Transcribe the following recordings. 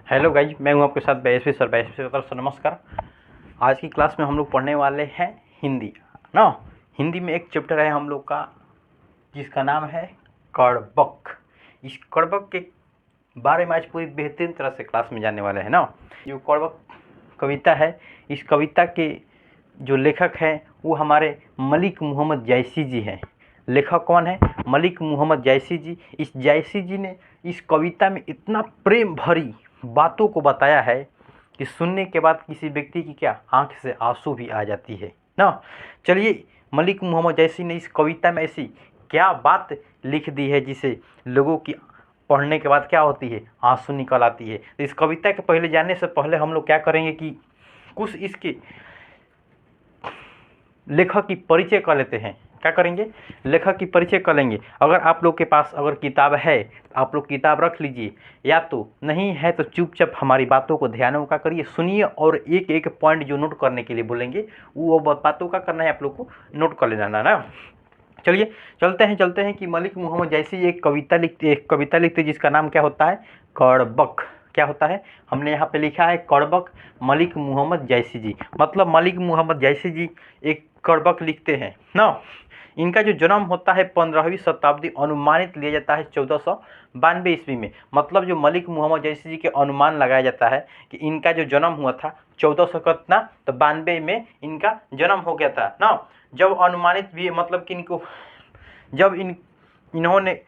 Hello guys, मैं हूं आपके साथ BSV सर। BSV की तरफ से नमस्कार। आज की क्लास में हम लोग पढ़ने वाले हैं हिंदी ना। हिंदी में एक चैप्टर है हम लोग का जिसका नाम है कड़बक। इस कड़बक के बारे में आज पूरी बेहतरीन तरह से क्लास में जानने वाले हैं ना। जो कड़बक कविता है, इस कविता के जो लेखक हैं वो हमारे मलिक मोहम्मद जायसी जी हैं। लेखक कौन है? मलिक मोहम्मद जायसी जी। इस जायसी जी ने इस कविता में इतना प्रेम भरी बातों को बताया है कि सुनने के बाद किसी व्यक्ति की क्या आंख से आंसू भी आ जाती है ना। चलिए, मलिक मोहम्मद जायसी ने इस कविता में ऐसी क्या बात लिख दी है जिसे लोगों की पढ़ने के बाद क्या होती है, आंसू निकल आती है। तो इस कविता के पहले जानने से पहले हम लोग क्या करेंगे कि कुछ इसके लेखक की परिचय कर लेते हैं। क्या करेंगे? लेखक की परिचय कर लेंगे। अगर आप लोग के पास अगर किताब है तो आप लोग किताब रख लीजिए, या तो नहीं है तो चुपचाप हमारी बातों को ध्यान का करिए, सुनिए और एक एक पॉइंट जो नोट करने के लिए बोलेंगे वो बातों का करना है, आप लोग को नोट कर लेना ना। चलिए चलते हैं कि मलिक मोहम्मद जायसी एक कविता लिखते जिसका नाम क्या होता है? कड़बक। क्या होता है? हमने यहाँ पे लिखा है कड़बक, मलिक मोहम्मद जायसी जी। मतलब मलिक मोहम्मद जायसी जी एक कड़बक लिखते हैं ना। इनका जो जन्म होता है 15वीं शताब्दी अनुमानित लिया जाता है 1492 ईस्वी में। मतलब जो मलिक मोहम्मद जायसी जी के अनुमान लगाया जाता है कि इनका जो जन्म हुआ था 1492 में इनका जन्म हो गया था ना। जब अनुमानित भी मतलब कि इनको जब इन्होंने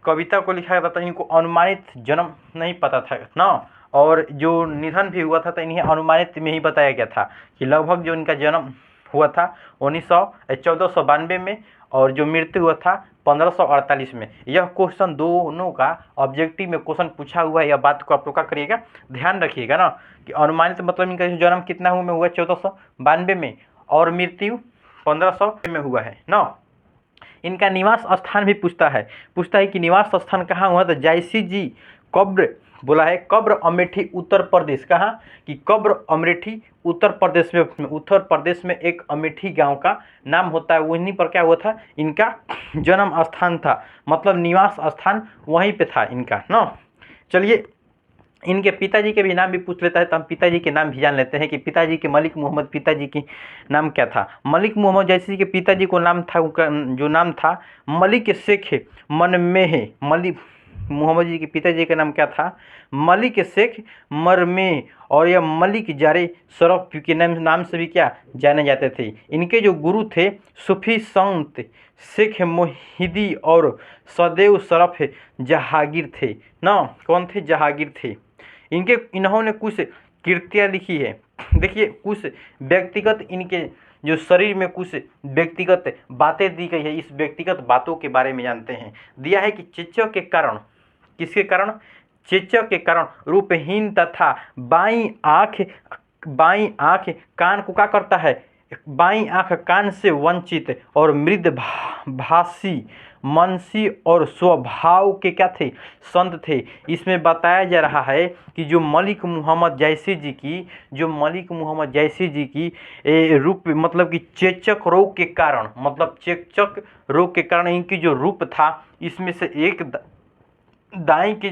कविता को लिखा था तो इनको अनुमानित जन्म नहीं पता था ना। और जो निधन भी हुआ था तो इन्हें अनुमानित में ही बताया गया था कि लगभग जो इनका जन्म हुआ था 1492 में और जो मृत्यु हुआ था 1548 में। यह क्वेश्चन दोनों का ऑब्जेक्टिव में क्वेश्चन पूछा हुआ है। यह बात को आप लोग क्या करिएगा, ध्यान रखिएगा ना कि अनुमानित मतलब इनका जन्म कितना हुआ 1492 में और मृत्यु 1500 में हुआ है ना। इनका निवास स्थान भी पूछता है कि निवास स्थान कहाँ हुआ? तो जायसी जी कब्र बोला है, कब्र अमेठी उत्तर प्रदेश। कहाँ? कि कब्र अमेठी उत्तर प्रदेश में एक अमेठी गांव का नाम होता है, वहीं पर क्या हुआ था, इनका जन्म स्थान था। मतलब निवास स्थान वहीं पे था इनका ना। चलिए, इनके पिताजी के भी नाम भी पूछ लेता है तो हम पिताजी के नाम भी जान लेते हैं कि पिताजी के मलिक मोहम्मद पिताजी के नाम क्या था। मलिक मोहम्मद जैसी के पिताजी को नाम था, जो नाम था मलिक शेख मनमेह। मलिक मोहम्मद जी के पिताजी का नाम क्या था? मलिक शेख मरमे। और यह मलिक जारे शरफ के नाम से भी क्या जाने जाते थे। इनके जो गुरु थे सूफी संत शेख मोहिदी और सदैव शरफ जहांगीर थे ना। कौन थे? जहांगीर थे। इन्होंने कुछ कृतियाँ लिखी है। देखिए, कुछ व्यक्तिगत इनके जो शरीर में कुछ व्यक्तिगत बातें दी गई है। इस व्यक्तिगत बातों के बारे में जानते हैं। दिया है कि चेचक के कारण, किसके कारण? चेचक के कारण रूपहीन तथा बाईं आँख कान को क्या करता है? बाईं आँख कान से वंचित और मृद भाषी मनसी और स्वभाव के क्या थे? संत थे। इसमें बताया जा रहा है कि जो मलिक मोहम्मद जायसी जी की रूप मतलब कि चेचक रोग के कारण, मतलब चेचक रोग के कारण इनकी जो रूप था इसमें से एक बाई की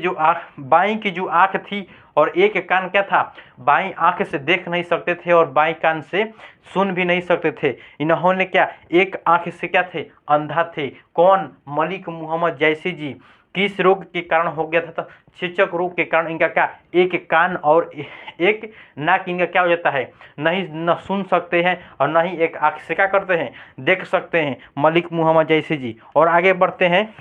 जो आँख थी और एक कान क्या था? बाई आँख से देख नहीं सकते थे और बाई कान से सुन भी नहीं सकते थे। इन्होंने क्या एक आँख से क्या थे? अंधा थे। कौन? मलिक मोहम्मद जायसी जी। किस रोग के कारण हो गया था? चेचक रोग के कारण इनका क्या एक कान और एक नाक इनका क्या हो जाता है? नहीं न सुन सकते हैं और न ही एक आँख से क्या करते हैं? देख सकते हैं मलिक मोहम्मद जायसी जी। और आगे बढ़ते हैं।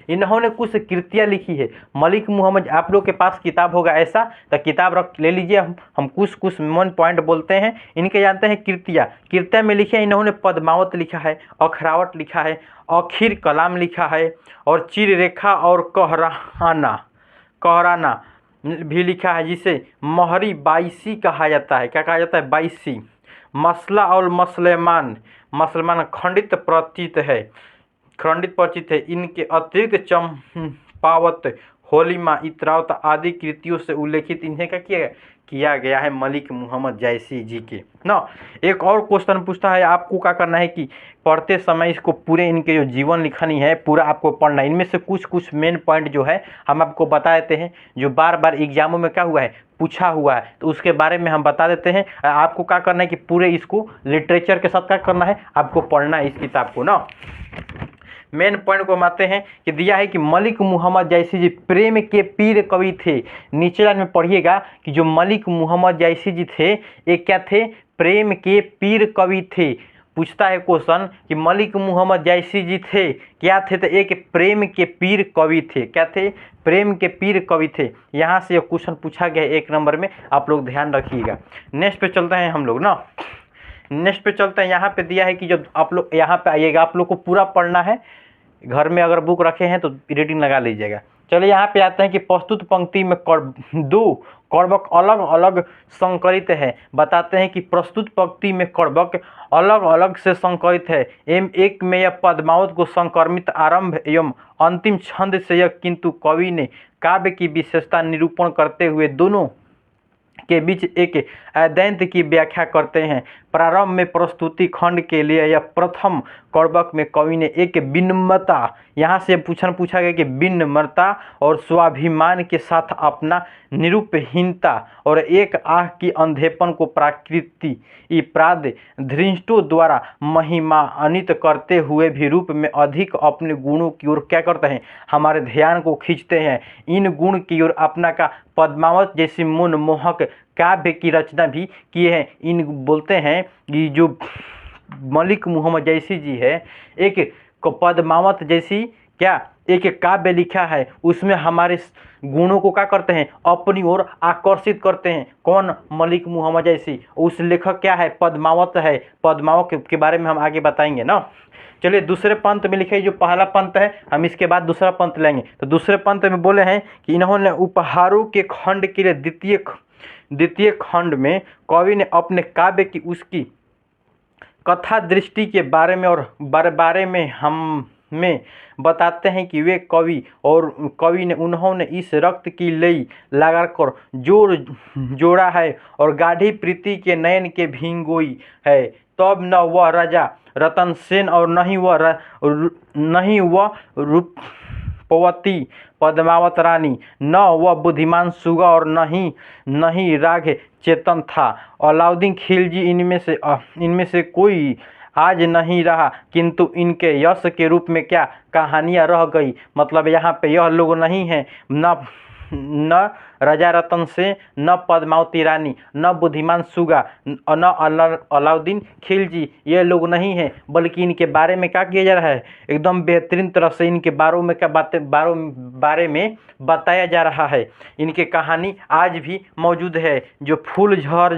इन्होंने कुछ कृतियाँ लिखी है। मलिक मोहम्मद, आप लोग के पास किताब होगा ऐसा तो किताब रख ले लीजिए। हम कुछ मेन पॉइंट बोलते हैं इनके। जानते हैं कृतियाँ में लिखे इन्होंने पद्मावत लिखा है, अखरावट लिखा है, अखिर कलाम लिखा है और चिररेखा और कहराना भी लिखा है, जिसे महरी बाईसी कहा जाता है। क्या कहा जाता है? बाईसी। मसला और मसलमान खंडित परिचित है। इनके अतिरिक्त चंपावत होलीमा, इतरावत आदि कृतियों से उल्लेखित इन्हें क्या किया गया है मलिक मोहम्मद जैसी जी के ना। एक और क्वेश्चन पूछता है, आपको क्या करना है कि पढ़ते समय इसको पूरे इनके जो जीवन लिखनी है पूरा आपको पढ़ना है। इनमें से कुछ कुछ मेन पॉइंट जो है हम आपको बता देते हैं, जो बार बार एग्जामों में क्या हुआ है पूछा हुआ है, तो उसके बारे में हम बता देते हैं। आपको क्या करना है कि पूरे इसको लिटरेचर के साथ क्या करना है, आपको पढ़ना है इस किताब को ना। मेन पॉइंट को मानते हैं कि दिया है कि मलिक मोहम्मद जैसी जी प्रेम के पीर कवि थे। नीचे लाइन में पढ़िएगा कि जो मलिक मोहम्मद जैसी जी थे ये क्या थे, प्रेम के पीर कवि थे। पूछता है क्वेश्चन कि मलिक मोहम्मद जैसी जी थे क्या थे, तो एक प्रेम के पीर कवि थे। क्या थे, प्रेम के पीर कवि थे। यहाँ से यह क्वेश्चन पूछा गया है 1 नंबर में, आप लोग ध्यान रखिएगा। नेक्स्ट पे चलते हैं हम लोग ना, नेक्स्ट पे चलते हैं। यहाँ पे दिया है कि जब आप लोग यहाँ पे आइएगा आप लोग को पूरा पढ़ना है, घर में अगर बुक रखे हैं तो रीडिंग लगा लीजिएगा। चलिए यहाँ पे आते हैं कि प्रस्तुत पंक्ति में दो कर्वक अलग अलग संकरित है। बताते हैं कि प्रस्तुत पंक्ति में कर्वक अलग अलग से संकरित है। एक में यह पद्मावत को संक्रमित आरंभ एवं अंतिम छंद से यह, किंतु कवि ने काव्य की विशेषता निरूपण करते हुए दोनों के बीच एक अद्वैत की व्याख्या करते हैं। प्रारंभ में प्रस्तुति खंड के लिए यह प्रथम कर्वक में कवि ने एक विनम्रता, यहाँ से पूछा गया कि विनम्रता और स्वाभिमान के साथ अपना निरूपहीनता और एक आह की अंधेपन को प्राकृति प्राद धृष्टों द्वारा महिमान्वित करते हुए भी रूप में अधिक अपने गुणों की ओर क्या करते हैं, हमारे ध्यान को खींचते हैं। इन गुण की ओर अपना का पद्मावत जैसी मनमोहक काव्य की रचना भी किए हैं। इन बोलते हैं कि जो मलिक मोहम्मद जैसी जी है एक पद्मावत जैसी क्या एक काव्य लिखा है, उसमें हमारे गुणों को क्या करते हैं, अपनी ओर आकर्षित करते हैं। कौन, मलिक मोहम्मद जैसी। उस लेखक क्या है, पद्मावत है। पद्मावत के बारे में हम आगे बताएंगे ना। चलिए दूसरे पंत में लिखे, जो पहला पंत है हम इसके बाद दूसरा पंत लेंगे। तो दूसरे पंत में बोले हैं कि इन्होंने उपहारों के खंड के लिए द्वितीय खंड में कवि ने अपने काव्य की उसकी कथा दृष्टि के बारे में और बारे में हमें बताते हैं कि वे कवि ने उन्होंने इस रक्त की लई लगाकर जोड़ा है और गाढ़ी प्रीति के नयन के भिंगोई है। तब न वह राजा रतन सेन और नहीं वह रूपवती पद्मावत रानी, न वह बुद्धिमान सुगा और नहीं राग चेतन था। अलाउद्दीन खिलजी इनमें से कोई आज नहीं रहा, किंतु इनके यश के रूप में क्या कहानियाँ रह गई। मतलब यहाँ पे यह लोग नहीं हैं, न राजा रतन से, न पद्मावती रानी, न बुद्धिमान सुगा, न अलाउद्दीन खिलजी, ये लोग नहीं हैं, बल्कि इनके बारे में क्या किया जा रहा है, एकदम बेहतरीन तरह से इनके बारे में बताया जा रहा है। इनके कहानी आज भी मौजूद है। जो फूल झड़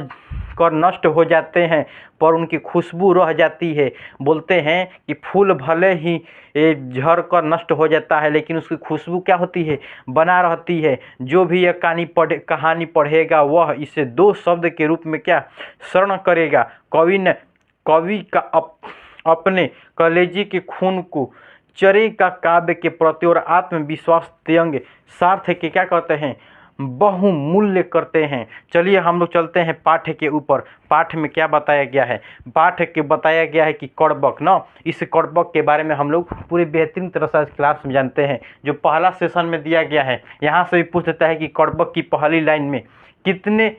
कर नष्ट हो जाते हैं पर उनकी खुशबू रह जाती है। बोलते हैं कि फूल भले ही झड़ कर नष्ट हो जाता है लेकिन उसकी खुशबू क्या होती है, बना रहती है। जो भी यह कहानी पढ़ेगा वह इसे 2 शब्द के रूप में क्या शरण करेगा। कवि का अपने कलेजी के खून को चरे का काव्य के प्रति और आत्मविश्वास त्यंग सार्थ के क्या कहते हैं, बहुमूल्य करते हैं। चलिए हम लोग चलते हैं पाठ्य के ऊपर। पाठ में क्या बताया गया है, पाठ के बताया गया है कि कर्वक ना, इस कर्वक के बारे में हम लोग पूरी बेहतरीन तरह से क्लास में जानते हैं। जो पहला सेशन में दिया गया है यहाँ से भी पूछ देता है कि कर्वक की पहली लाइन में कितने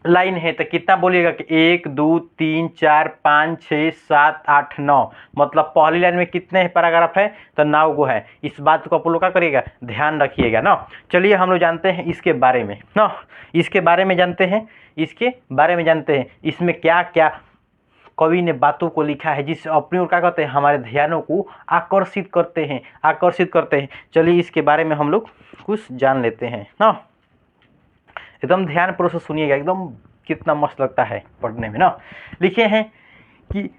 लाइन है, तो कितना बोलिएगा कि 1 2 3 4 5 6 7 8 9, मतलब पहली लाइन में कितने पैराग्राफ है, तो 9 गो है। इस बात को आप लोग क्या करिएगा, ध्यान रखिएगा ना। चलिए हम लोग जानते हैं इसके बारे में ना, इसके बारे में जानते हैं इसमें क्या क्या कवि ने बातों को लिखा है जिससे अपनी ओर क्या करते हैं, हमारे ध्यानों को आकर्षित करते हैं। चलिए इसके बारे में हम लोग कुछ जान लेते हैं ना। एकदम ध्यान पूर्वक सुनिएगा, एकदम कितना मस्त लगता है पढ़ने में ना। लिखे हैं कि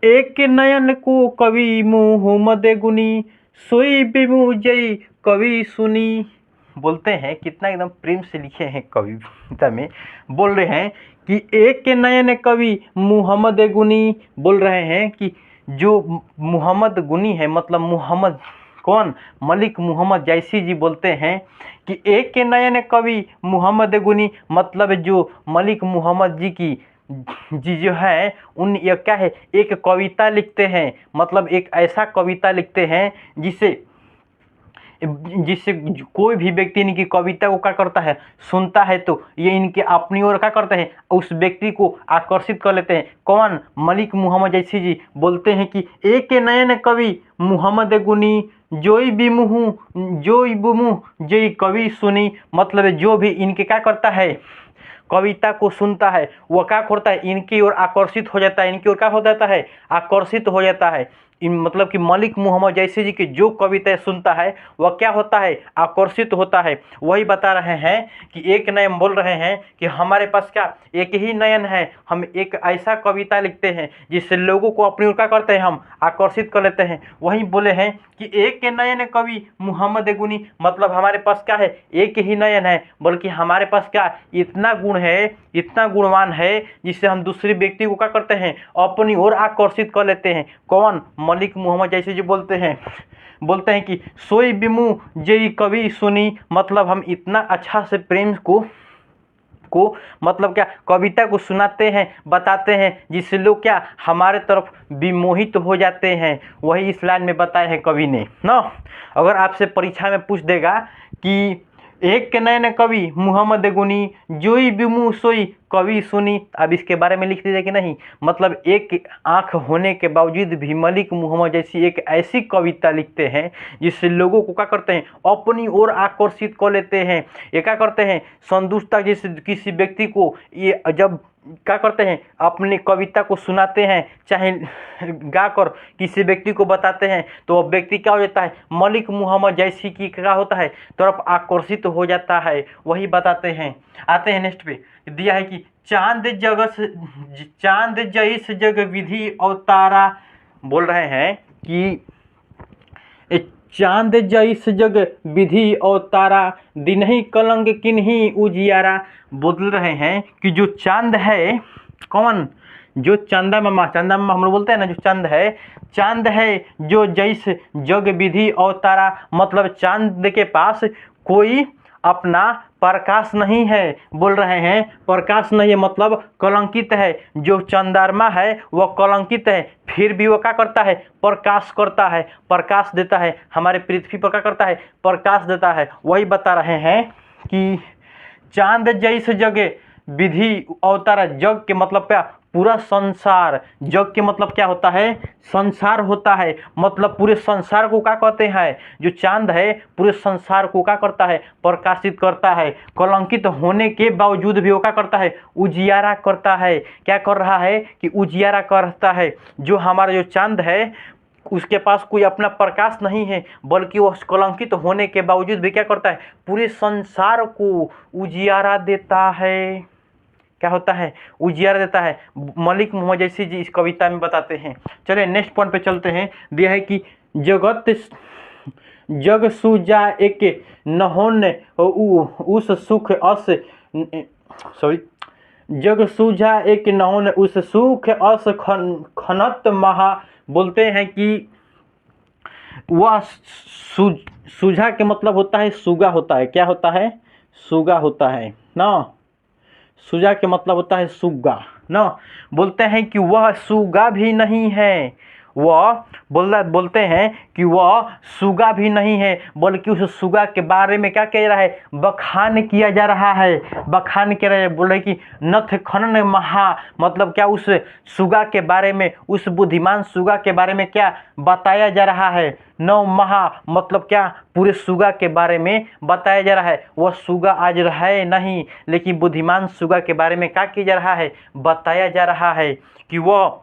एक नयन को कवि मोहम्मद गुनी, सोई बिमुजई कवि सुनी। बोलते हैं कितना एकदम प्रेम से लिखे हैं कविता में। बोल रहे हैं कि एक नयन कवि मोहम्मद गुनी, बोल रहे हैं कि जो मोहम्मद गुनी है, मतलब मोहम्मद कौन? मलिक मोहम्मद जैसी जी बोलते हैं कि एक के नयन कवि मोहम्मद गुनी, मतलब जो मलिक मोहम्मद जी जो है उन ये क्या है, एक कविता लिखते हैं, मतलब एक ऐसा कविता लिखते हैं जिसे जिससे कोई भी व्यक्ति इनकी कविता को क्या करता है, सुनता है तो ये इनके अपनी ओर क्या करते हैं, उस व्यक्ति को आकर्षित कर लेते हैं। कौन? मलिक मोहम्मद जैसी जी बोलते हैं कि एक के नयन कवि मोहम्मद गुनी, जोई बिमुहु जोई बुमु जोई कवि सुनी, मतलब जो भी इनके क्या करता है, कविता को सुनता है, वह क्या करता है, इनकी ओर आकर्षित हो जाता है, इनकी ओर क्या हो जाता है, आकर्षित हो जाता है। मतलब कि मलिक मोहम्मद जैसी जी की जो कविताएं सुनता है वह क्या होता है, आकर्षित होता है। वही बता रहे हैं कि एक नयन बोल रहे हैं कि हमारे पास क्या एक ही नयन है, हम एक ऐसा कविता लिखते हैं जिससे लोगों को अपनी ओर क्या करते हैं, हम आकर्षित कर लेते हैं। वही बोले हैं कि एक के नयन कवि मोहम्मद गुनी, मतलब हमारे पास क्या है, एक ही नयन है, बल्कि हमारे पास क्या इतना गुण है, इतना गुणवान है जिससे हम दूसरे व्यक्ति को क्या करते हैं, अपनी ओर आकर्षित कर लेते हैं। कौन? मलिक मोहम्मद जैसे जो बोलते हैं कि सोई बिमु जई कवि सुनी, मतलब हम इतना अच्छा से प्रेम को मतलब क्या कविता को सुनाते हैं, बताते हैं, जिससे लोग क्या हमारे तरफ विमोहित हो जाते हैं। वही इस लाइन में बताए हैं कवि ने ना। अगर आपसे परीक्षा में पूछ देगा कि एक के नयन कवि मोहम्मद गुनी, जोई बिमु सोई कवि सुनी, अब इसके बारे में लिख दीजिए कि नहीं, मतलब एक आंख होने के बावजूद भी मलिक मोहम्मद जैसी एक ऐसी कविता लिखते हैं जिससे लोगों को क्या करते हैं, अपनी ओर आकर्षित कर लेते हैं। ये क्या करते हैं, संतुष्टता जैसे किसी व्यक्ति को ये जब क्या करते हैं, अपनी कविता को सुनाते हैं, चाहे गाकर किसी व्यक्ति को बताते हैं, तो वह व्यक्ति क्या हो जाता है, मलिक मोहम्मद जैसी की क्या होता है, तरफ आकर्षित हो जाता है। वही बताते हैं। आते हैं नेक्स्ट पे, दिया है कि चांद जैस जग विधि अवतारा, बोल रहे हैं कि चांद जैस जग विधि अवतारा, दिनहि कलंक किन्हीं उजियारा। बोल रहे हैं कि जो चांद है, कौन? जो चंदा मामा हम लोग बोलते हैं ना, जो चांद है जो जैस जग विधि अवतारा, मतलब चांद के पास कोई अपना प्रकाश नहीं है। बोल रहे हैं प्रकाश नहीं है, मतलब कलंकित है। जो चंद्रमा है वह कलंकित है, फिर भी वह क्या करता है, प्रकाश करता है, प्रकाश देता है, हमारे पृथ्वी पर क्या करता है, प्रकाश देता है। वही बता रहे हैं कि चांद जैसे जगह विधि अवतारा, जग के मतलब क्या, पूरा संसार, जग के मतलब क्या होता है, संसार होता है, मतलब पूरे संसार को क्या कहते हैं, जो चांद है पूरे संसार को क्या करता है, प्रकाशित करता है। कलंकित होने के बावजूद भी वो क्या करता है, उजियारा करता है। क्या कर रहा है कि उजियारा करता है। जो हमारा जो चांद है उसके पास कोई अपना प्रकाश नहीं है, बल्कि वह कलंकित होने के बावजूद भी क्या करता है, पूरे संसार को उजियारा देता है। क्या होता है, उजियारा देता है। मलिक मोहम्मद जैसी जी इस कविता में बताते हैं। चलिए नेक्स्ट पॉइंट पे चलते हैं। दिया है कि जगत जग सुजा एक नहोन उस सुख अस, सॉरी, जग सूझा एक नहोन उस सुख अस खनत महा। बोलते हैं कि वह सूझा के मतलब होता है सुगा होता है। क्या होता है, सुगा होता है ना। सुजा के मतलब होता है सुगा ना। बोलते हैं कि वह सुगा भी नहीं है, वह बोलते हैं कि वह सुगा भी नहीं है, बल्कि उस सुगा के बारे में क्या कह रहा है, बखान किया जा रहा है। बखान किया रहा है, बोल रहे कि नथ खनन महा, मतलब क्या उस सुगा के बारे में, उस बुद्धिमान सुगा के बारे में क्या बताया जा रहा है। नौ महा मतलब क्या, पूरे सुगा के बारे में बताया जा रहा है। वह सुगा आज है नहीं, लेकिन बुद्धिमान सुगा के बारे में क्या किया जा रहा है, बताया जा रहा है कि वह,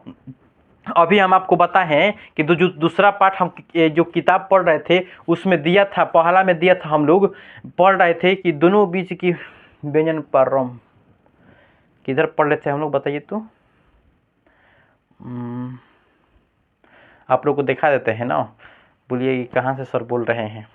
अभी हम आपको बताए हैं कि जो दूसरा पाठ हम जो किताब पढ़ रहे थे उसमें दिया था, पहला में दिया था, हम लोग पढ़ रहे थे कि दोनों बीच की व्यंजन परम, किधर पढ़ रहे थे हम लोग बताइए तो। आप लोग को दिखा देते हैं ना, बोलिए कहाँ से सर बोल रहे हैं।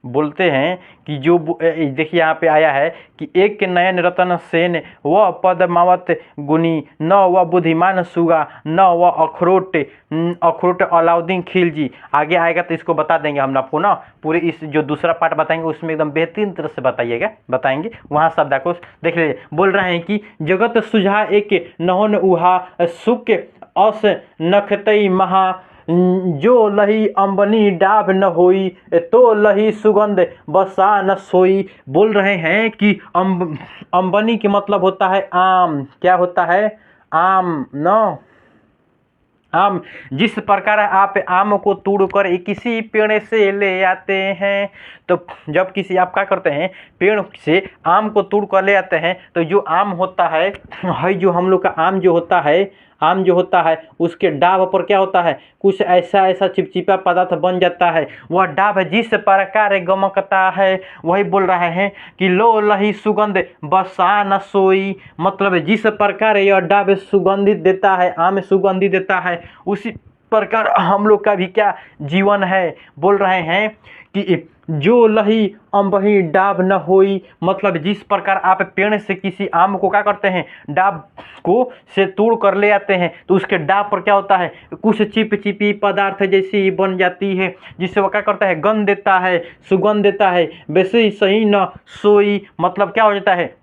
बोलते हैं कि जो देखिए यहाँ पे आया है कि एक के नयन रतन सेन व पद्मावत गुनी न व बुद्धिमान सुगा न व अखरोट अलाउद्दीन खिलजी। आगे आएगा तो इसको बता देंगे हम आपको ना, पूरे इस जो दूसरा पार्ट बताएंगे उसमें एकदम बेहतरीन तरह से बताएंगे वहाँ शब्दाकोश देख लीजिए। बोल रहे हैं कि जगत सुझा एक नहोन उहा सुख अस नखतई महा जो लही अम्बनी डाभ न होई तो लही सुगंध बसा न सोई। बोल रहे हैं कि अम्बनी के मतलब होता है आम। क्या होता है? आम न आम। जिस प्रकार आप आम को तोड़कर किसी पेड़ से ले आते हैं, तो जब किसी आप क्या करते हैं, पेड़ से आम को तोड़ कर ले आते हैं, तो जो आम होता है जो हम लोग का आम जो होता है उसके डाभ पर क्या होता है, कुछ ऐसा चिपचिपा पदार्थ बन जाता है। वह डाभ जिस प्रकार गमकता है, वही बोल रहे हैं कि लो लही सुगंध बसा न सोई। मतलब जिस प्रकार यह डाभ सुगंधित देता है, आम सुगंधित देता है, उसी प्रकार हम लोग का भी क्या जीवन है। बोल रहे हैं कि जो लही अम्बही डाभ न होई, मतलब जिस प्रकार आप पेड़ से किसी आम को क्या करते हैं, डाभ को से तोड़ कर ले आते हैं, तो उसके डाभ पर क्या होता है, कुछ चिपचिपी पदार्थ जैसी बन जाती है, जिससे वो क्या करता है, गंध देता है, सुगंध देता है। वैसे ही सही न सोई, मतलब क्या हो जाता है,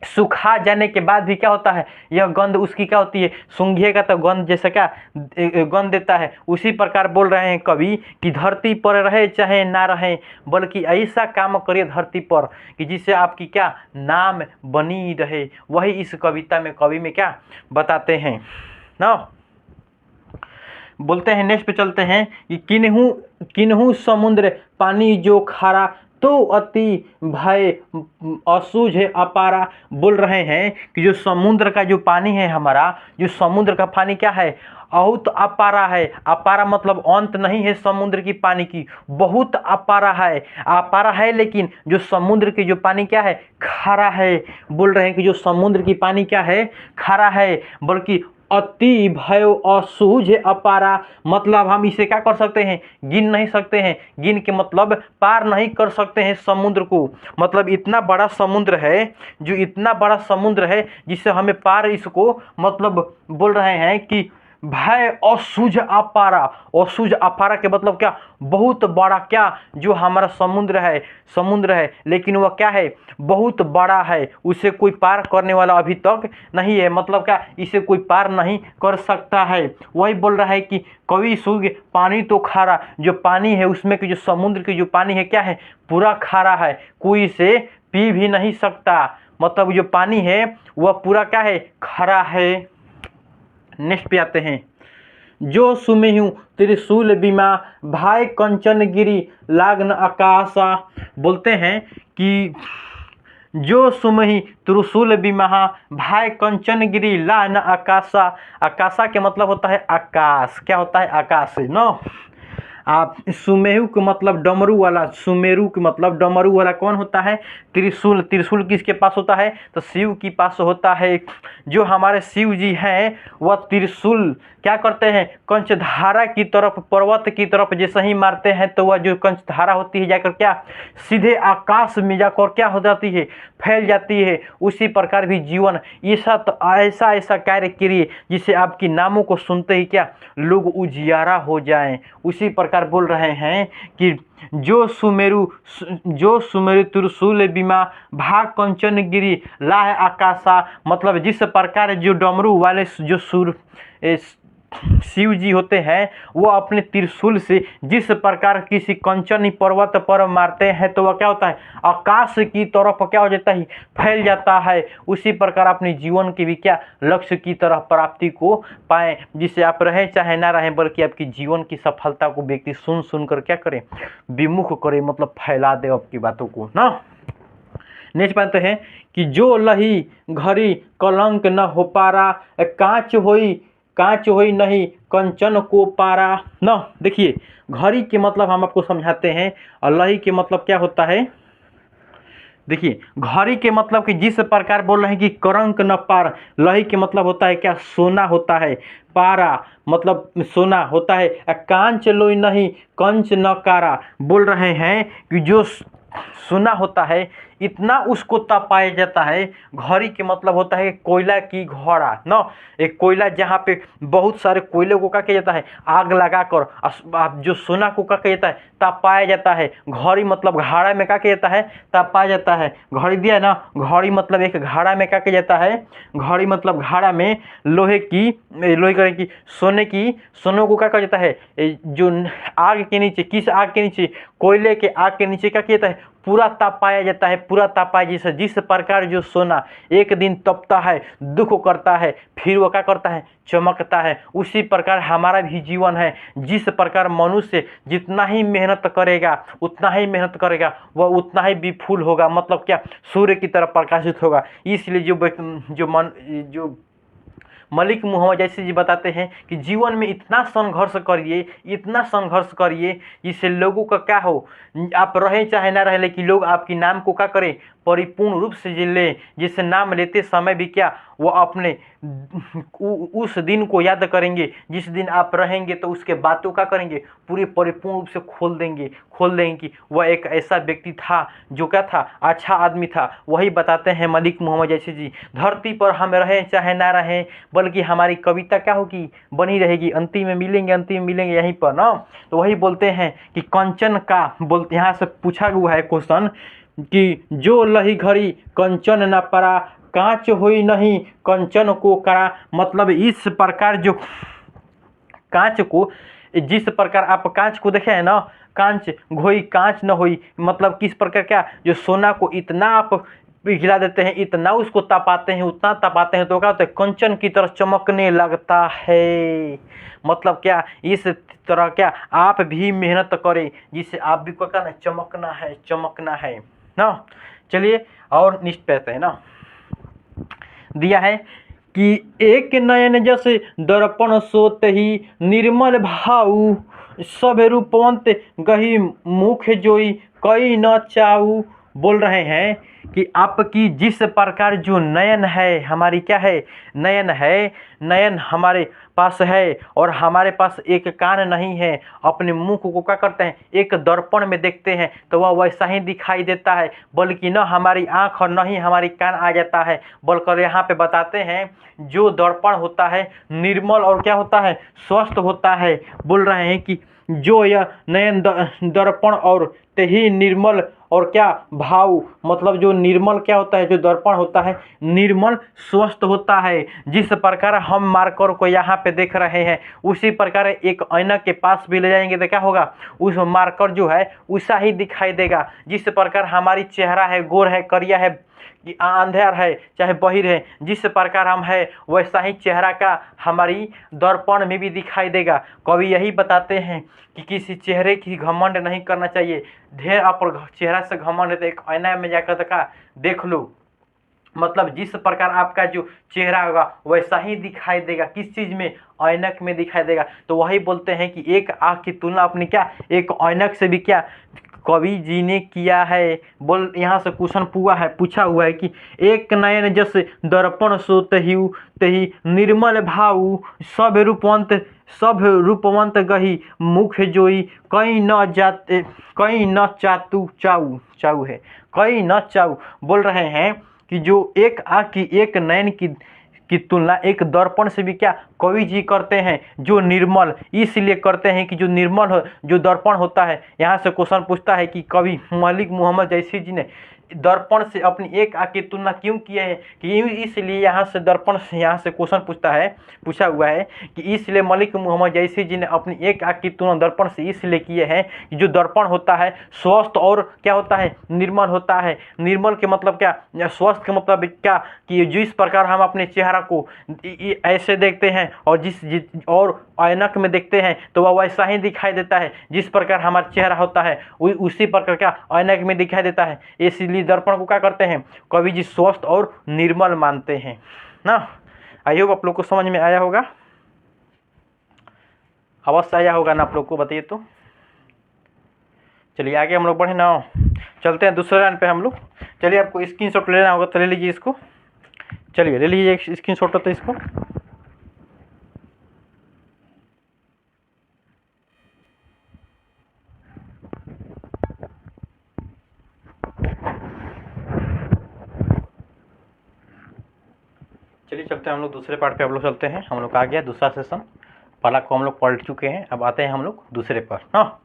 सुखा जाने के बाद भी क्या होता है, यह गंध उसकी क्या होती है, सूंघिएगा तो गंध जैसा क्या गंध देता है। उसी प्रकार बोल रहे हैं कवि कि धरती पर रहे चाहे ना रहे, बल्कि ऐसा काम करिए धरती पर कि जिससे आपकी क्या नाम बनी रहे। वही इस कविता में कवि में क्या बताते हैं ना। बोलते हैं, नेक्स्ट पे चलते हैं कि किन्हू समुद्र पानी जो खारा तो अति भय असुझ अपारा। बोल रहे हैं कि जो समुद्र का जो पानी है हमारा, जो समुद्र का पानी क्या है, बहुत अपारा है। अपारा मतलब अंत नहीं है समुद्र की पानी की, बहुत अपारा है, लेकिन जो समुद्र की जो पानी क्या है, खारा है। बोल रहे हैं कि जो समुद्र की पानी क्या है, खारा है, बल्कि अति भय असुझ अपारा। मतलब हम इसे क्या कर सकते हैं, गिन नहीं सकते हैं। गिन के मतलब पार नहीं कर सकते हैं समुद्र को। मतलब इतना बड़ा समुद्र है, जो इतना बड़ा समुद्र है जिससे हमें पार इसको, मतलब बोल रहे हैं कि भय असुझ अपारा। असुझ अपारा के मतलब क्या, बहुत बड़ा क्या जो हमारा समुद्र है, लेकिन वह क्या है, बहुत बड़ा है, उसे कोई पार करने वाला अभी तक नहीं है। मतलब क्या, इसे कोई पार नहीं कर सकता है। वही बोल रहा है कि कवि सूर्य पानी तो खारा, जो पानी है उसमें की जो समुद्र की जो पानी है क्या है, पूरा खारा है, कोई इसे पी भी नहीं सकता। मतलब जो पानी है वह पूरा क्या है, खारा है। नेक्स्ट पे आते हैं, जो सुमेहु त्रिशूल बीमा भाई कंचन गिरी लागन आकाशा। बोलते हैं कि जो सुमहि त्रिशूल बिमहा भाई कंचन गिरी लान आकाशा। आकाशा के मतलब होता है आकाश। क्या होता है, आकाश न। आप सुमेरु के मतलब डमरू वाला, सुमेरु के मतलब डमरू वाला कौन होता है, त्रिशूल। त्रिशूल किसके पास होता है, तो शिव के पास होता है। जो हमारे शिव जी हैं वह त्रिशूल क्या करते हैं, कंचधारा की तरफ, पर्वत की तरफ जैसे ही मारते हैं तो वह जो कंचधारा होती है जाकर क्या सीधे आकाश में जाकर क्या हो जाती है, फैल जाती है। उसी प्रकार भी जीवन ऐसा कार्य करिए जिससे आपकी नामों को सुनते ही क्या लोग उजियारा हो जाएं। उसी प्रकार बोल रहे हैं कि जो सुमेरु त्रिशूल बीमा भाग कंचन गिरी लाह आकाशा। मतलब जिस प्रकार जो डमरू वाले जो शिव जी होते हैं वो अपने त्रिशूल से जिस प्रकार किसी कंचनी पर्वत पर मारते हैं तो वह क्या होता है, आकाश की तरफ क्या हो जाता है, फैल जाता है। उसी प्रकार अपने जीवन के भी क्या लक्ष्य की तरफ प्राप्ति को पाएं, जिससे आप रहें चाहे ना रहें, बल्कि आपकी जीवन की सफलता को व्यक्ति सुन कर क्या करें, विमुख करे, मतलब फैला दे आपकी बातों को ना। नेक्स्ट बात है कि जो लही घड़ी कलंक न हो पारा, कांच होई नहीं कंचन को पारा न। देखिए घड़ी के मतलब हम आपको समझाते हैं, और लही के मतलब क्या होता है, देखिए घड़ी के मतलब कि जिस प्रकार बोल रहे हैं कि करंक न पार, लही के मतलब होता है क्या, सोना होता है, पारा मतलब सोना होता है, कांच लोई नहीं कंच न कारा, बोल रहे हैं कि जो सोना होता है इतना उसको तपाया जाता है। घड़ी के मतलब होता है कोयला की घड़ा न, एक कोयला जहाँ पे बहुत सारे कोयले को क्या किया जाता है, आग लगाकर जो सोना को क्या किया जाता है, तपाया जाता है। घड़ी मतलब घड़ा में क्या किया जाता है, तपाया जाता है। घड़ी दिया है ना, घड़ी मतलब एक घड़ा में क्या किया जाता है, घड़ी मतलब घड़ा में लोहे की सोने को क्या किया जाता है, जो आग के नीचे, किस आग के नीचे, कोयले के आग के नीचे क्या किया जाता है, पूरा तपाया जाता है, पूरा तपाया। जिस प्रकार जो सोना एक दिन तपता है, दुख करता है, फिर वो क्या करता है, चमकता है, उसी प्रकार हमारा भी जीवन है। जिस प्रकार मनुष्य जितना ही मेहनत करेगा, उतना ही मेहनत करेगा, वह उतना ही विफुल होगा, मतलब क्या, सूर्य की तरह प्रकाशित होगा। इसलिए जो मलिक मोहम्मद जैसे जी बताते हैं कि जीवन में इतना संघर्ष करिए, इतना संघर्ष करिए, जिससे लोगों का क्या हो, आप रहे चाहे ना रहे, लेकिन लोग आपकी नाम को क्या करें, परिपूर्ण रूप से जी ले। जिससे नाम लेते समय भी क्या, वो अपने उस दिन को याद करेंगे जिस दिन आप रहेंगे, तो उसके बातों का करेंगे, पूरी परिपूर्ण रूप से खोल देंगे कि वह एक ऐसा व्यक्ति था जो क्या था, अच्छा आदमी था। वही बताते हैं मलिक मोहम्मद जैसे जी, धरती पर हम रहें चाहे ना रहें, बल्कि हमारी कविता क्या होगी, बनी रहेगी। अंतिम में मिलेंगे यहीं पर ना। तो वही बोलते हैं कि कंचन का बोलते, यहाँ से पूछा हुआ है क्वेश्चन कि जो लही घड़ी कंचन न परा, कांच हुई नहीं कंचन को करा। मतलब इस प्रकार जो कांच को, जिस प्रकार आप कांच को देखे हैं ना, कांच घोई कांच न होई, मतलब किस प्रकार क्या, जो सोना को इतना आप पिघला देते हैं, इतना उसको तपाते हैं, उतना तपाते हैं, तो क्या होता है, कंचन की तरह चमकने लगता है। मतलब क्या, इस तरह क्या आप भी मेहनत करें, जिससे आप भी को क्या, चमकना है ना। चलिए और निष्ठ पे है ना, दिया है कि एक नयन जस दर्पण सोत ही, निर्मल भाऊ सब रूपवंत गही मुख जोई, कई न चाऊ। बोल रहे हैं कि आपकी जिस प्रकार जो नयन है, हमारी क्या है, नयन है, नयन हमारे पास है, और हमारे पास एक कान नहीं है। अपने मुख को क्या करते हैं, एक दर्पण में देखते हैं तो वह वैसा ही दिखाई देता है, बल्कि न हमारी आँख और न ही हमारी कान आ जाता है। बल्कि यहाँ पे बताते हैं जो दर्पण होता है निर्मल और क्या होता है, स्वस्थ होता है। बोल रहे हैं कि जो यह नयन दर्पण और ते ही निर्मल और क्या भाव, मतलब जो निर्मल क्या होता है, जो दर्पण होता है निर्मल स्वस्थ होता है। जिस प्रकार हम मार्कर को यहाँ पे देख रहे हैं, उसी प्रकार एक ऐनक के पास भी ले जाएंगे तो क्या होगा, उस मार्कर जो है वैसा ही दिखाई देगा। जिस प्रकार हमारी चेहरा है, गोर है, करिया है, कि अंधेर है चाहे बहिर है, जिस प्रकार हम है वैसा ही चेहरा का हमारी दर्पण में भी दिखाई देगा। कवि यही बताते हैं कि किसी चेहरे की घमंड नहीं करना चाहिए। ढेर आप चेहरा से घमंड है तो एक आईना में जाकर देखा देख लो, मतलब जिस प्रकार आपका जो चेहरा होगा वैसा ही दिखाई देगा। किस चीज़ में, ऐनक में दिखाई देगा। तो वही बोलते हैं कि एक आँख की तुलना अपनी क्या, एक ऐनक से भी क्या कवि जी ने किया है। बोल यहाँ से क्वेश्चन पूछा हुआ है कि एक नयन जस दर्पण सो तही निर्मल भाऊ, सब रूपवंत गही मुख जोई, कहीं न चातु चाऊ है, कहीं न चाऊ। बोल रहे हैं कि जो एक आँख की, एक नयन की तुलना एक दर्पण से भी क्या कवि जी करते हैं, जो निर्मल इसलिए करते हैं कि जो निर्मल हो, जो दर्पण होता है। यहाँ से क्वेश्चन पूछता है कि कवि मलिक मोहम्मद जैसी जी ने दर्पण से अपनी एक आँख की तुलना क्यों किए हैं, कि इसलिए यहाँ से दर्पण से, यहाँ से क्वेश्चन पूछा हुआ है कि इसलिए मलिक मोहम्मद जैसी जी ने अपनी एक आँख की तुलना दर्पण से इसलिए किए हैं कि जो दर्पण होता है स्वस्थ और क्या होता है, निर्मल होता है। निर्मल के मतलब क्या, स्वस्थ के मतलब क्या, कि जिस प्रकार हम अपने चेहरा को ऐसे देखते हैं और और ऐनक में देखते हैं तो वह वैसा ही दिखाई देता है। जिस प्रकार हमारा चेहरा होता है उसी प्रकार क्या ऐनक में दिखाई देता है। इसलिए दर्पण को क्या करते हैं कवि जी, स्वस्थ और निर्मल मानते हैं ना। आई होप आप लोग को समझ में आया होगा, अवश्य आया होगा ना आप लोग को, बताइए तो। चलिए आगे हम लोग बढ़े ना, चलते हैं दूसरे लाइन पे हम लोग। चलिए आपको स्क्रीनशॉट लेना होगा तो ले लीजिए इसको, चलिए ले लीजिए स्क्रीनशॉट तो इसको। चलिए चलते हैं हम लोग दूसरे पार्ट पे, हम लोग चलते हैं। हम लोग आ गया दूसरा सेशन, पहला को हम लोग पढ़ चुके हैं, अब आते हैं हम लोग दूसरे पर। हाँ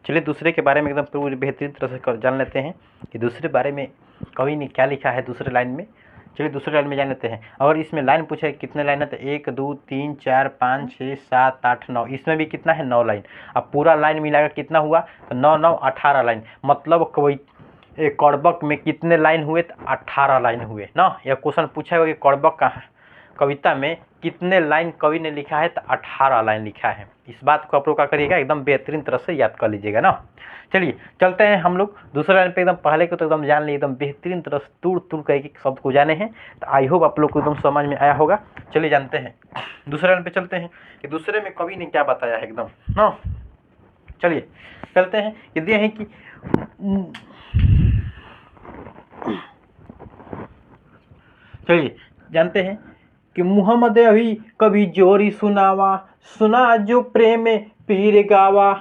चलिए दूसरे के बारे में एकदम पूरी बेहतरीन तरह से जान लेते हैं कि दूसरे बारे में कवि ने क्या लिखा है दूसरे लाइन में। चलिए दूसरे लाइन में जान लेते हैं। अगर इसमें लाइन पूछे कितने लाइन है तो 1 2 3 4 5 6 7 8 9, इसमें भी कितना है 9 लाइन। अब पूरा लाइन मिलाकर कितना हुआ तो 9 9 18 लाइन। मतलब कवि कौड़बक में कितने लाइन हुए तो 18 लाइन हुए ना। यह क्वेश्चन पूछा हुआ कि कौड़बक का कविता में कितने लाइन कवि ने लिखा है तो 18 लाइन लिखा है। इस बात को आप लोग क्या करिएगा एकदम बेहतरीन तरह से याद कर लीजिएगा ना। चलिए चलते हैं हम लोग दूसरे लाइन पे। एकदम पहले को तो एकदम जान लिए, एकदम बेहतरीन तरह से तूड़ तूड़ करके शब्द को जाने हैं, तो आई होप आप लोग को एकदम समझ में आया होगा। चलिए जानते हैं दूसरे लाइन पे चलते हैं कि दूसरे में कवि ने क्या बताया है एकदम ना। चलिए चलते हैं कि दिए हैं कि चलिए जानते हैं कि मुहम्मद अभी कभी जोरी सुनावा, सुना जो प्रेम पीर गावा।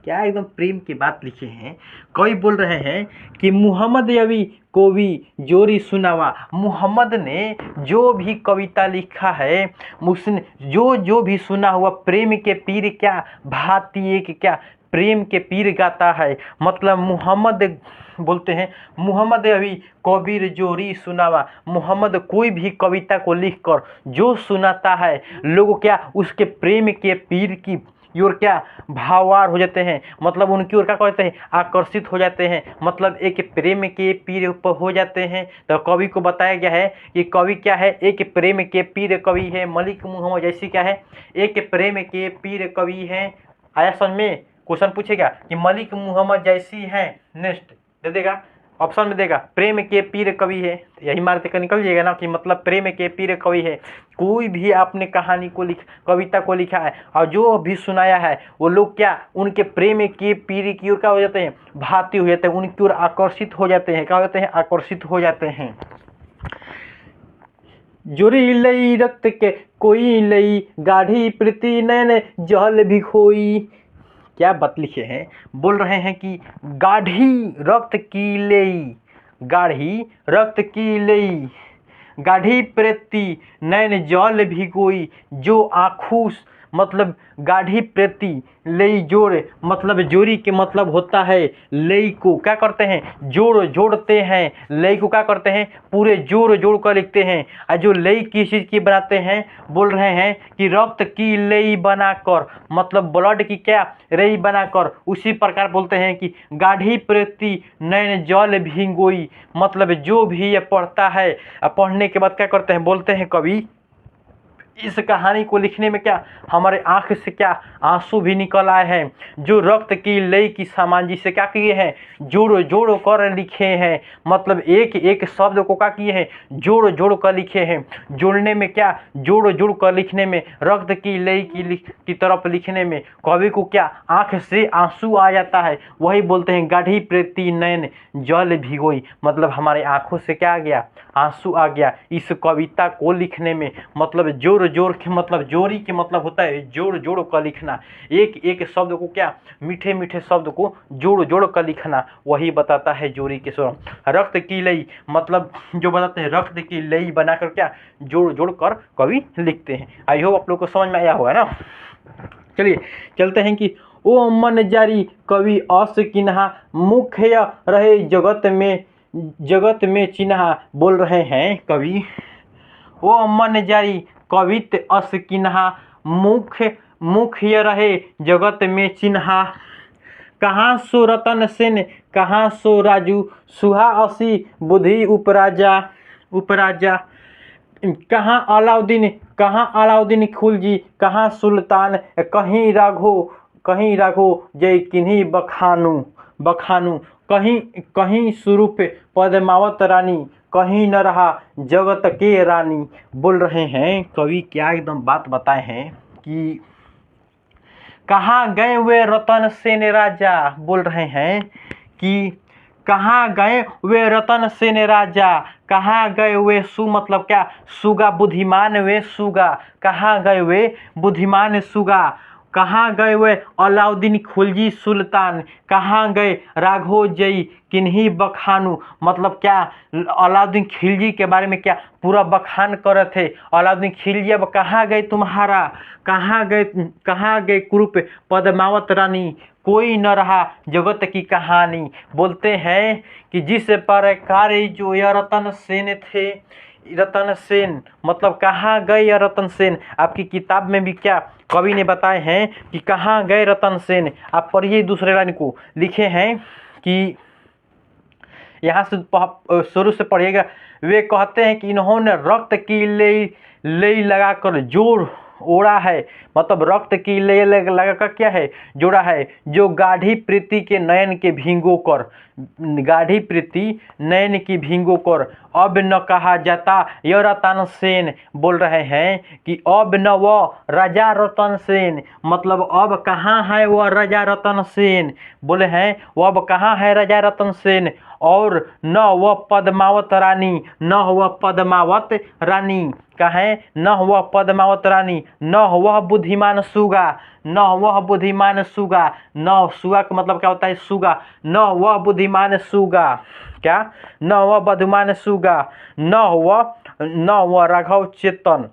क्या एकदम प्रेम की बात लिखे हैं। कवि बोल रहे हैं कि मुहम्मद अभी कवि जोरी सुनावा। मुहम्मद ने जो भी कविता लिखा है, उसने जो भी सुना हुआ प्रेम के पीर क्या भाती एक क्या प्रेम के पीर गाता है। मतलब मुहम्मद बोलते हैं मुहम्मद अभी कबीर जोरी सुनावा। मुहम्मद कोई भी कविता को लिखकर जो सुनाता है, लोग क्या उसके प्रेम के पीर की ओर क्या भावार हो जाते हैं। मतलब उनकी ओर क्या कहते हैं आकर्षित हो जाते हैं। मतलब एक प्रेम के पीर पर हो जाते हैं। तो कवि को बताया गया है कि कवि क्या है, एक प्रेम के पीर कवि है। मलिक मुहम्मद जैसी क्या है, एक प्रेम के पीर कवि है। आया समझ में। क्वेश्चन पूछेगा कि मलिक मुहम्मद जैसी है, नेक्स्ट दे देगा ऑप्शन में देगा प्रेम के पीर कवि है। यही मारते कर निकल जाएगा ना कि मतलब प्रेम के पीर कवि है। कोई भी आपने कहानी को कविता को लिखा है और जो भी सुनाया है, वो लोग क्या उनके प्रेम के पीर की ओर क्या हो जाते हैं भाती हो जाते हैं, उनकी ओर आकर्षित हो जाते हैं। क्या हो जाते हैं आकर्षित हो जाते हैं। जोरी लई रक्त के कोई लई, गाढ़ी प्रीति नैन जल भी खोई। क्या बात लिखे हैं, बोल रहे हैं कि गाढ़ी रक्त की लेई, गाढ़ी रक्त की लेई, गाढ़ी प्रीति नैन जल भिगोई। जो आँखों मतलब गाढ़ी प्रीति लई जोड़, मतलब जोड़ी के मतलब होता है लई को क्या करते हैं जोड़ते हैं। लई को क्या करते हैं पूरे जोड़ कर लिखते हैं। और जो लई किस चीज़ की बनाते हैं, बोल रहे हैं कि रक्त की लई बनाकर, मतलब ब्लड की क्या लई बनाकर। उसी प्रकार बोलते हैं कि गाढ़ी प्रीति नैन जल भिगोई। मतलब जो भी ये पढ़ता है, पढ़ने के बाद क्या करते हैं बोलते हैं कवि इस कहानी को लिखने में क्या हमारे आँख से क्या आंसू भी निकल आए हैं। जो रक्त की लई की सामान से क्या किए हैं जोड़ कर लिखे हैं। मतलब एक एक शब्द को क्या किए हैं जोड़ कर लिखे हैं। जोड़ने में क्या जोड़ कर लिखने में, रक्त की लई की तरफ लिखने में कवि को क्या आँख से आंसू आ जाता है। वही बोलते हैं गाढ़ी प्रीति नैन जल भिगोई। मतलब हमारे आँखों से क्या आ गया आंसू आ गया इस कविता को लिखने में। मतलब जोड़ के मतलब जोड़ी के मतलब होता है जोड़ कर लिखना। एक एक शब्द को क्या मीठे मीठे शब्द को जोड़ कर लिखना, वही बताता है जोड़ी के स्वर। रक्त की लई मतलब जो बताते हैं रक्त की लई बनाकर क्या जोड़ कर कवि लिखते हैं। आई होप आप लोग को समझ में आया होगा ना। चलिए चलते हैं कि ओ मन जारी कवि अस किन्हा, मुख्य रहे जगत में चिन्हा। बोल रहे हैं कवि ओ मन जारी कवित अस किन्हा, मुख्य रहे जगत में चिन्हा। कहाँ सो रतन सेन कहाँ सो राजू, सुहा असी बुद्धि उपराजा। कहाँ अलाउद्दीन खुलजी, कहाँ सुल्तान कहीं राघो जय किन्हीं बखानू। कहीं स्वरूप पद्मावत रानी, कहीं न रहा जगत के रानी। बोल रहे हैं कवि क्या एकदम बात बताए हैं कि कहाँ गए हुए रतन सेन राजा। बोल रहे हैं कि कहाँ गए वे रतन सेन राजा, कहाँ गए वे मतलब क्या, सुगा बुद्धिमान वे सुगा, कहाँ गए वे बुद्धिमान सुगा, कहाँ गए वे अलाउद्दीन खिलजी सुल्तान, कहाँ गए राघो जई किन्हीं बखानू, मतलब क्या अलाउद्दीन खिलजी के बारे में क्या पूरा बखान कर रहे थे। अलाउद्दीन खिलजी अब कहाँ गए तुम्हारा, कहाँ गए कुरूप पद्मावत रानी, कोई न रहा जगत की कहानी। बोलते हैं कि जिस प्रकार जो यह रतन सेन थे, रतन सेन मतलब कहाँ गए यह रतन सेन। आपकी किताब में भी क्या कवि ने बताए हैं कि कहाँ गए रतन सेन। आप पढ़िए दूसरे लाइन को, लिखे हैं कि यहाँ से शुरू से पढ़िएगा। वे कहते हैं कि इन्होंने रक्त की ले लगाकर जोड़ ओढ़ा है, मतलब रक्त की ले लगाकर क्या है, जोड़ा है, जो गाढ़ी प्रीति के नयन के भींगो कर, गाढ़ी प्रीति नयन की भींगो कर, अब न कहा जाता यह रतन सेन। बोल रहे हैं कि अब न वह राजा रतन सेन, मतलब अब कहाँ है वह राजा रतन सेन। बोले हैं वह अब कहाँ है राजा रतन सेन, और न वह पद्मावत रानी, न वह पद्मावत रानी, कहें न वह पद्मावत रानी, न वह बुद्धिमान सुगा, न वह बुद्धिमान सुगा, न सुगा का मतलब क्या होता है सुगा, न वह बुद्धिमान सुगा, क्या न वह बुद्धिमान सुगा, न वह राघव चेतन,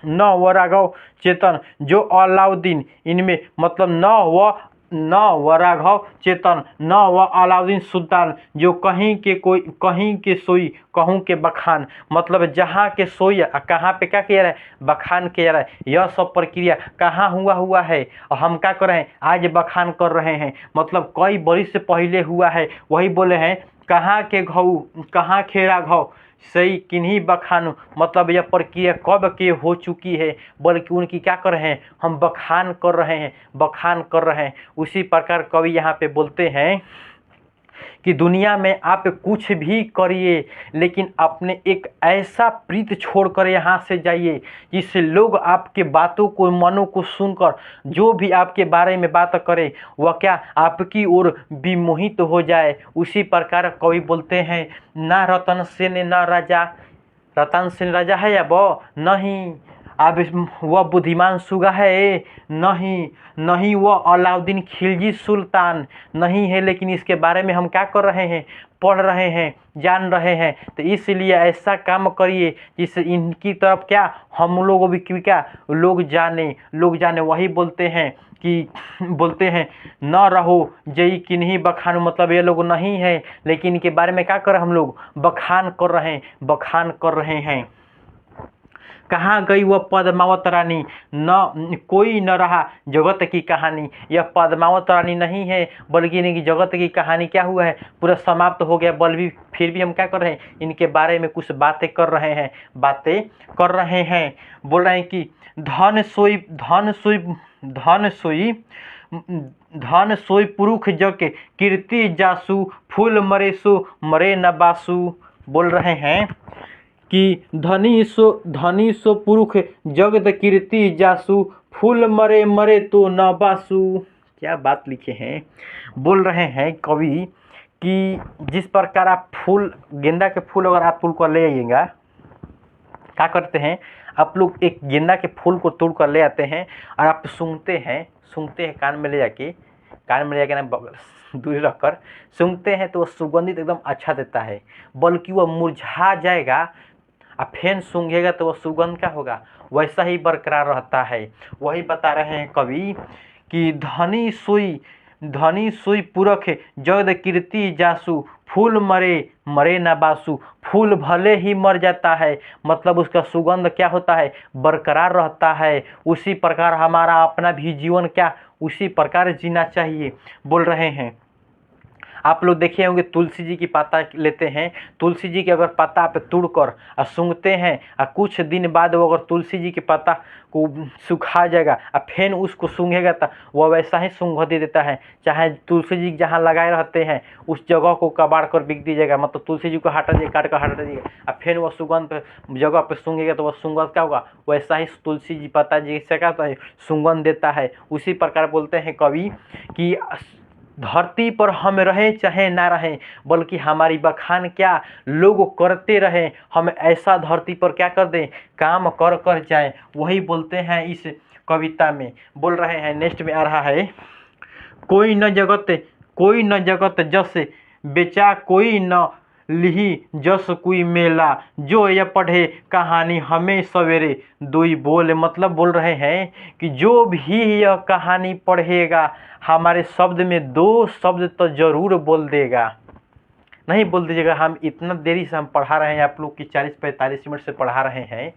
न वह राघव चेतन जो अलाउद्दीन इनमें, मतलब न वह राघव चेतन, न वह अलाउद्दीन सुल्तान जो कहीं के सोई कहूँ के बखान, मतलब जहाँ के सोई कहाँ पे क्या किया रहा है, बखान किया रहा है। यह सब प्रक्रिया कहाँ हुआ है और हम क्या कर रहे हैं, आज बखान कर रहे हैं, मतलब कई बरिस से पहले हुआ है। वही बोले हैं कहाँ के घऊ, कहाँ खे राघव सही किन्हीं बखानू, मतलब यह प्रक्रिया कब के हो चुकी है, बल्कि उनकी क्या कर रहे हैं, हम बखान कर रहे हैं, बखान कर रहे हैं। उसी प्रकार कवि यहाँ पे बोलते हैं कि दुनिया में आप कुछ भी करिए, लेकिन अपने एक ऐसा प्रीत छोड़कर यहाँ से जाइए जिससे लोग आपके बातों को, मनों को सुनकर जो भी आपके बारे में बात करे वह क्या आपकी ओर विमोहित हो जाए। उसी प्रकार कवि बोलते हैं ना रतन सेन ना राजा, रतन सेन राजा है या वो नहीं, अब वह बुद्धिमान सुगा है नहीं, नहीं वह अलाउद्दीन खिलजी सुल्तान नहीं है, लेकिन इसके बारे में हम क्या कर रहे हैं, पढ़ रहे हैं, जान रहे हैं। तो इसलिए ऐसा काम करिए जिससे इनकी तरफ क्या हम लोग भी क्या लोग जाने। वही बोलते हैं कि बोलते हैं न रहो जई किन्हीं बखान, मतलब ये लोग नहीं है लेकिन इनके बारे में क्या कर हम लोग बखान कर रहे हैं। कहाँ गई वह पद्मावत रानी, न कोई न रहा जगत की कहानी। यह पद्मावत रानी नहीं है बल्कि इनकी जगत की कहानी क्या हुआ है, पूरा समाप्त हो गया। फिर भी हम क्या कर रहे हैं, इनके बारे में कुछ बातें कर रहे हैं। बोल रहे हैं कि धन सोई पुरुष जग के कीर्ति जासु, फूल मरे सो मरे न बासु। बोल रहे हैं कि धनी सो पुरुष जगत कीर्ति जासु, फूल मरे तो न बासु। क्या बात लिखे हैं। बोल रहे हैं कवि कि जिस प्रकार आप फूल, गेंदा के फूल अगर आप तोड़ कर ले आइएगा, क्या करते हैं आप लोग, एक गेंदा के फूल को तोड़ कर ले आते हैं और आप सूंघते हैं कान में ले जाके ना दूरी रखकर सूंघते हैं तो वह सुगंधित एकदम अच्छा देता है, बल्कि वह मुरझा जाएगा। आप फैन सूंघेगा तो वह सुगंध क्या होगा, वैसा ही बरकरार रहता है। वही बता रहे हैं कवि कि धनी सोई पुरख जगत कीर्ति जासु, फूल मरे न बासु। फूल भले ही मर जाता है, मतलब उसका सुगंध क्या होता है, बरकरार रहता है। उसी प्रकार हमारा अपना भी जीवन क्या उसी प्रकार जीना चाहिए। बोल रहे हैं आप लोग देखे होंगे तुलसी जी की पत्ता लेते हैं, तुलसी जी के अगर पत्ता आप तोड़कर और सूंघते हैं और कुछ दिन बाद वो अगर तुलसी जी के पत्ता को सुखा जाएगा और फिर उसको सूंघेगा तो वह वैसा ही सूंघ दे देता है। चाहे तुलसी जी जहाँ लगाए रहते हैं उस जगह को कबाड़ कर बिक दीजिएगा, मतलब तुलसी जी को हटा दीजिए, काट कर हटा दीजिएगा और फिर वह सुगंध जगह पर सूंघेगा तो वह सुगंध क्या होगा, वैसा ही तुलसी जी पत्ता जी से क्या होता है, सुगंध देता है। उसी प्रकार बोलते हैं कवि कि धरती पर हम रहें चाहे ना रहें, बल्कि हमारी बखान क्या लोग करते रहें, हम ऐसा धरती पर क्या कर दें, काम कर कर जाएं। वही बोलते हैं इस कविता में, बोल रहे हैं। नेक्स्ट में आ रहा है, कोई न जगत जस बेचा, कोई न लिही जस कोई मेला, जो यह पढ़े कहानी हमें सवेरे दुई बोले। मतलब बोल रहे हैं कि जो भी यह कहानी पढ़ेगा हमारे शब्द में दो शब्द तो जरूर बोल देगा। नहीं बोल दीजिएगा हम इतना देरी से हम पढ़ा रहे हैं, आप लोग की 40-45 मिनट से पढ़ा रहे हैं,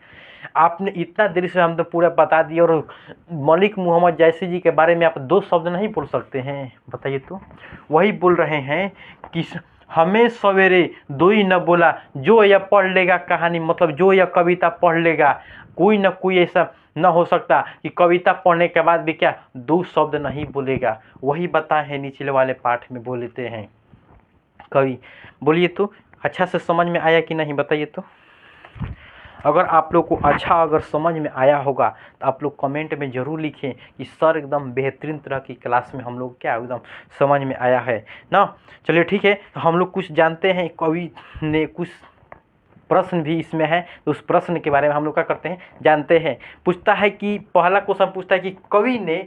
आपने इतना देरी से हम तो पूरा बता दिया, और मलिक मोहम्मद जैसी जी के बारे में आप दो शब्द नहीं बोल सकते हैं, बताइए तो। वही बोल रहे हैं कि हमें सवेरे दो ही न बोला, जो यह पढ़ लेगा कहानी, मतलब जो यह कविता पढ़ लेगा, कोई न कोई ऐसा न हो सकता कि कविता पढ़ने के बाद भी क्या दो शब्द नहीं बोलेगा। वही बताए हैं निचले वाले पाठ में, बोलते हैं कवि। बोलिए तो अच्छा से समझ में आया कि नहीं, बताइए तो। अगर आप लोग को अच्छा अगर समझ में आया होगा तो आप लोग कमेंट में ज़रूर लिखें कि सर एकदम बेहतरीन तरह की क्लास में हम लोग क्या एकदम समझ में आया है ना। चलिए ठीक है, तो हम लोग कुछ जानते हैं, कवि ने कुछ प्रश्न भी इसमें है, तो उस प्रश्न के बारे में हम लोग क्या करते हैं, जानते हैं। पूछता है कि पहला क्वेश्चन पूछता है कि कवि ने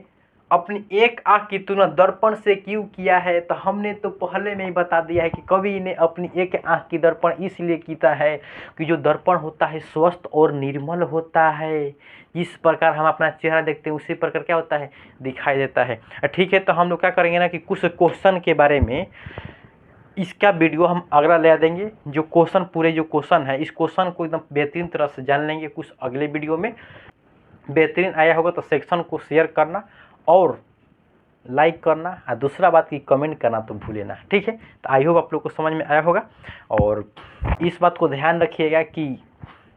अपनी एक आँख की तुलना दर्पण से क्यों किया है। तो हमने तो पहले में ही बता दिया है कि कवि ने अपनी एक आँख की दर्पण इसलिए कीता है कि जो दर्पण होता है स्वस्थ और निर्मल होता है। इस प्रकार हम अपना चेहरा देखते हैं उसी प्रकार क्या होता है, दिखाई देता है। ठीक है, तो हम लोग क्या करेंगे ना कि कुछ क्वेश्चन के बारे में इसका वीडियो हम अगला ले देंगे। जो क्वेश्चन पूरे जो क्वेश्चन है, इस क्वेश्चन को एकदम बेहतरीन तरह से जान लेंगे कुछ अगले वीडियो में। बेहतरीन आया होगा तो सेक्शन को शेयर करना और लाइक करना, और दूसरा बात की कमेंट करना तो भूले ना। ठीक है, तो आई होप आप लोग को समझ में आया होगा। और इस बात को ध्यान रखिएगा कि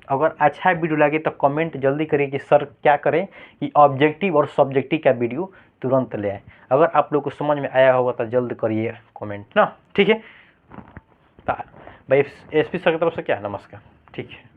अगर अच्छा वीडियो लगे तो कमेंट जल्दी करिए कि सर क्या करें कि ऑब्जेक्टिव और सब्जेक्टिव का वीडियो तुरंत ले आए। अगर आप लोग को समझ में आया होगा तो जल्द करिए कमेंट ना। ठीक है, भाई एसपी सर की तरफ से क्या नमस्कार। ठीक है।